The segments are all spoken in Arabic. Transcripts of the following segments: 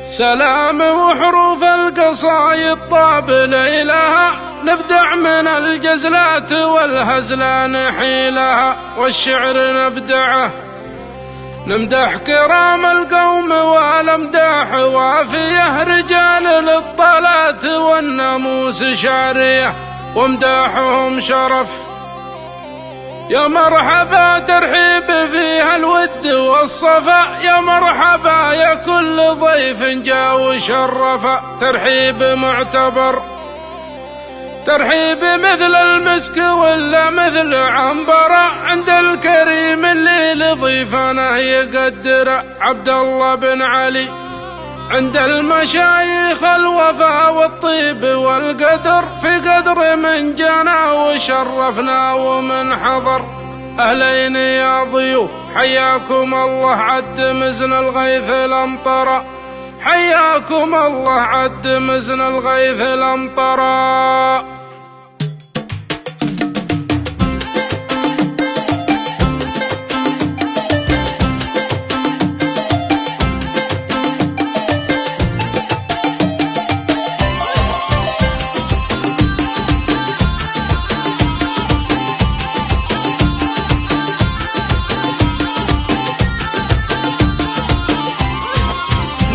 سلام وحروف القصايد طاب ليلها، نبدع من الجزلات والهزل نحيلها، والشعر نبدعه نمدح كرام القوم والامداح وافيه، رجال للطلات والناموس شاريه وامداحهم شرف. يا مرحبا ترحيب فيها الود والصفا، يا مرحبا يا كل ضيف جا وشرفا، ترحيب معتبر ترحيب مثل المسك ولا مثل عنبرة، عند الكريم اللي لضيفنا يقدر عبد الله بن علي، عند المشايخ الوفا والطيب والقدر، في قدر من جانا وشرفنا ومن حضر. أهلين يا ضيوف حياكم الله، عد مزن الغيث الأمطرة، حياكم الله عد مزن الغيث الأمطرة.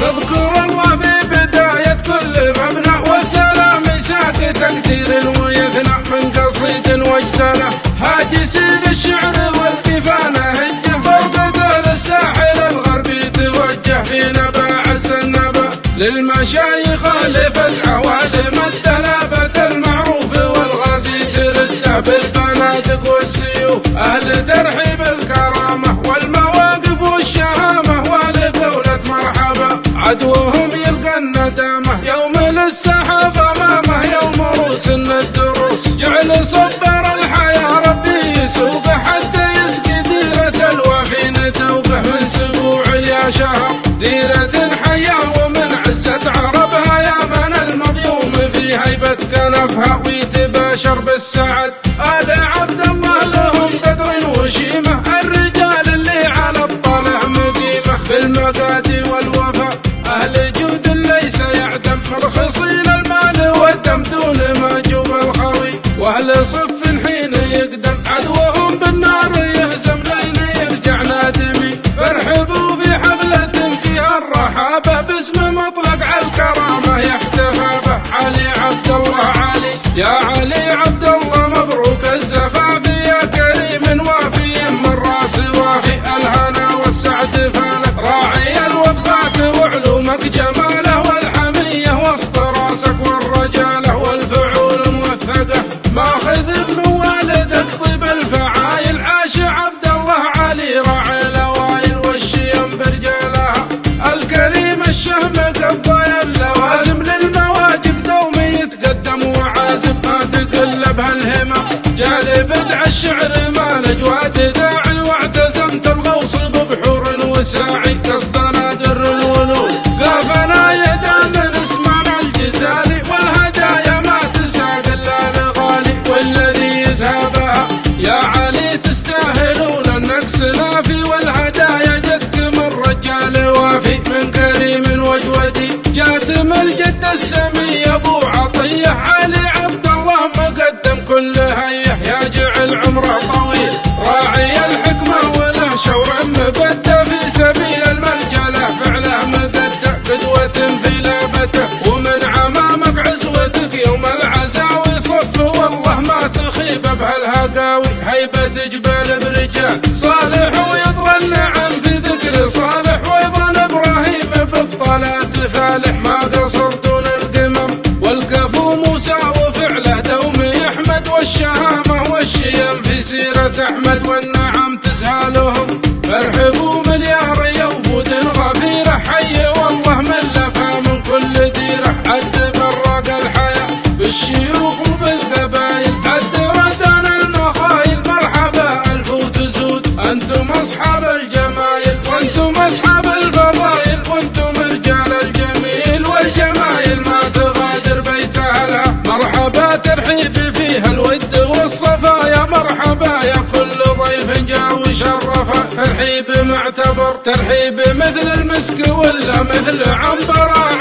نذكر الله في بداية كل مبنى، والسلام يساق تقدير ويثنى، من قصيد وجزلة هاجس بالشعر والكفانة هجه، فوق قول الساحل الغربي توجه في نبع السنبة، للمشايخ لفزعة ولمده لابة المعروف والغازي ترده، بالبنادق والسيوف أهل ترحيب الكرامة والمواقف والشهامة، ولقولة مرحبا عدوهم يلقى الندامة، يوم للسحاب أمامه يوم روس الدروس، جعل صبر الحياة ربي يسوقه حتى يسقي ديرة الوافين توقه، من سبوع يا شهر ديرة حياة ومن عزة عربها، يا من المضيوم في هيبة كنفها ويتباشر بالسعد. آل عبد الله لهم قدر وشيمة، الرجال اللي على الطلع مقيمة، بالمقادي والوفا أهل جود ليس يعدم، مرخصين المال والدم دون ما جوب الخوي، وأهل صف حين يقدم عدوهم بالنار يهزم، لين يرجع نادمي. فارحبوا في حفلة فيها الرحابة، باسم مطلق على الكرامة يحتفى به علي عبد الله علي، يا علي عبد الله مبروك الزفاف، يا كريم وافي من راس وافي، الهنا والسعد فالك راعي الوفات وعلومك جماله، والحمية وسط راسك والرجاله والفعول موثقه، ماخذ ابن والدك طيب الفعايل، عاش عبد الله علي راعي الاوائل والشيم برجالها، الكريم الشهم قضى اللوازم، للمواجب دوم يتقدم وعازم، ما تقلب هالهمة جالب بدع الشعر ما الاجواد داعي، واعتزمت الغوص ببحور وساعي، قصدنا در الولود قافنا يدا من اسمنا الجزالي، والهدايا ما تساق الا لغالي، والذي يذهبها يا علي تستاهلون النقص نافي، والهدايا جدك من رجال وافي، من كريم وجودي جاتم الجد السمي ابو عطيه، علي عبد الله مقدم كل هيه، يا جعل عمره طويل راعي الحكمه وله شور مبدى، في سبيل المرجله فعله مقدة قدوة في لابته، ومن عمامك عزوتك يوم العزاوي صف، والله ما تخيب بهالهقاوي، هيبة جبال برجال صالح ويطرى النعم في ذكر صالح، وايضا ابراهيم بالطلات فالح، ما قصر دون القمم والكفو موسى وفعله دوم يحمد، والشهامة والشيم في سيرة احمد، والنعم تسهالهم فارحبوا مليار يوفود غفيرة، حي والله من لفى من كل ديرة، عد براق الحياة بالشيوخ وبالقبايل، عد ردان المخايل، مرحبا الف وتزود، انتم اصحاب الجمايل وانتم اصحاب الفضايل، وانتم رجال الجميل والجمايل، ما تغادر بيت اهلها، مرحبا ترحيب فيها الود والصفا، يا مرحبا يا كل ضيف جا وشرفه، ترحيب معتبر ترحيب مثل المسك ولا مثل عنبرة،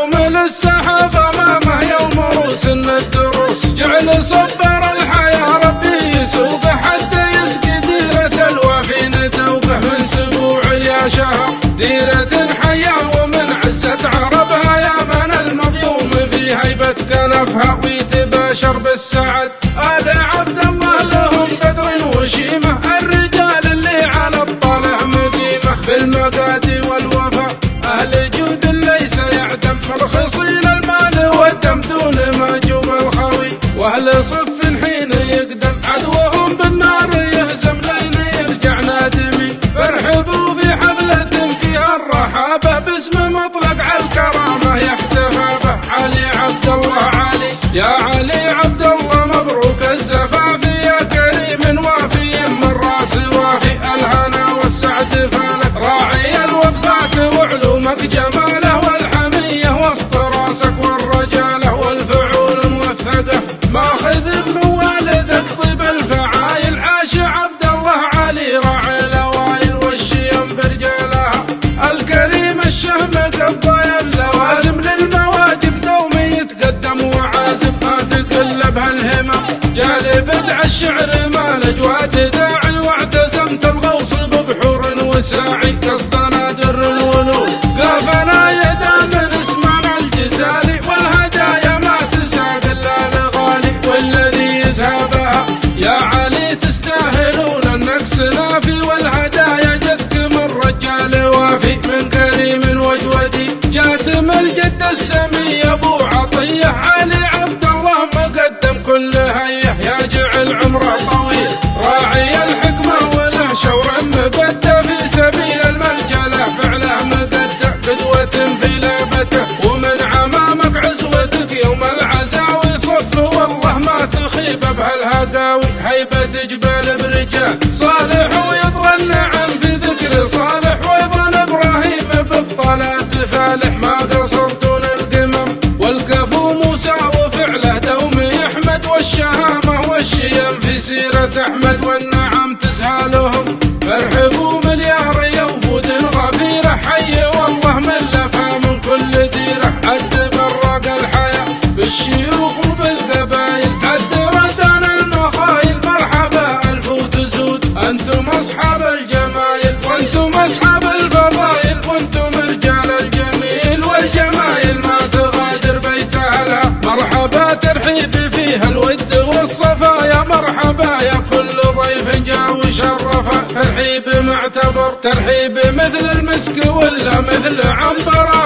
يوم للسحاب امامه يوم روس الدروس، جعل صبر الحياة ربي يسوقه حتى يسقي ديرة الوافي نتوقه. من سبوع يا شهر ديرة حياة ومن عزة عربها يا من المقيوم في هيبة كنفها ويتباشر بالسعد. آل عبد الله لهم قدر وشيمة، الرجال اللي على الطلع مقيمة بالمقادي والوفا، أهل جود ليس يعدم مرخصين المال والدم دون ما جوب الخوي، وأهل صف حين يقدم عدوهم بالنار يهزم لين يرجع نادمي. فارحبوا في حفلة فيها الرحابة باسم مطلق على الكرامة يحتفى به علي عبد الله علي. يا علي عبد الله مبروك الزفاف يا كريم وافي من راس وافي، الهنا والسعد فالك راعي الوفات وعلومك جماله والحمية وسط راسك والرجاله والفعول موثقه. ماخذ ابن والدك طيب الفعايل، عاش عبد الله علي راعي الاوائل والشيم برجالها، الكريم الشهم قضى اللوازم للمواجب دوم يتقدم وعازم. ما تقلب هالهمم جالب بدع الشعر ما الاجواد داعي، واعتزمت الغوص ببحور وساعي قصدنا در الولود. قافنا يدا من اسمنا الجزالي، والهدايا ما تساق الا لغالي، والذي يذهبها يا علي تستاهلون النقص نافي، والهدايا جدك من رجال وافي من كريم وجودي. جاتم الجد السمي ابو عطيه علي عبد الله مقدم كل هيه، يا جعل عمره طويل راعي الحكمه وله شور مبدع في سبيل المرجله، فعله مقدع قدوه في لعبته، ومن عمامك عزوتك يوم العزاوي صف والله ما تخيب بهالهقاوي. هيبه جبال برجال صالح ويطرى النعم في ذكر صالح، وايضا ابراهيم بالطلات فالح ما قصر دون القمم، والكفو موسى وفعله دوم يحمد، والشهامه والشيم في سيره احمد والنعم تسهالهم. فارحبوا مليار يوفود غفيره، حي والله من لفى من كل ديره، عد براق الحياه بالشيوخ وبالقبايل، عد ردان المخايل مرحبا الف وتزود. انتم اصحاب الجمايل وانتم اصحاب الفضايل، وانتم رجال الجميل والجمايل ما تغادر بيت اهلها. مرحبا ترحيب فيها الود والصفا، يا مرحبا يا كل ضيف جاء وشرفه. ترحيب معتبر ترحيب مثل المسك ولا مثل عنبره،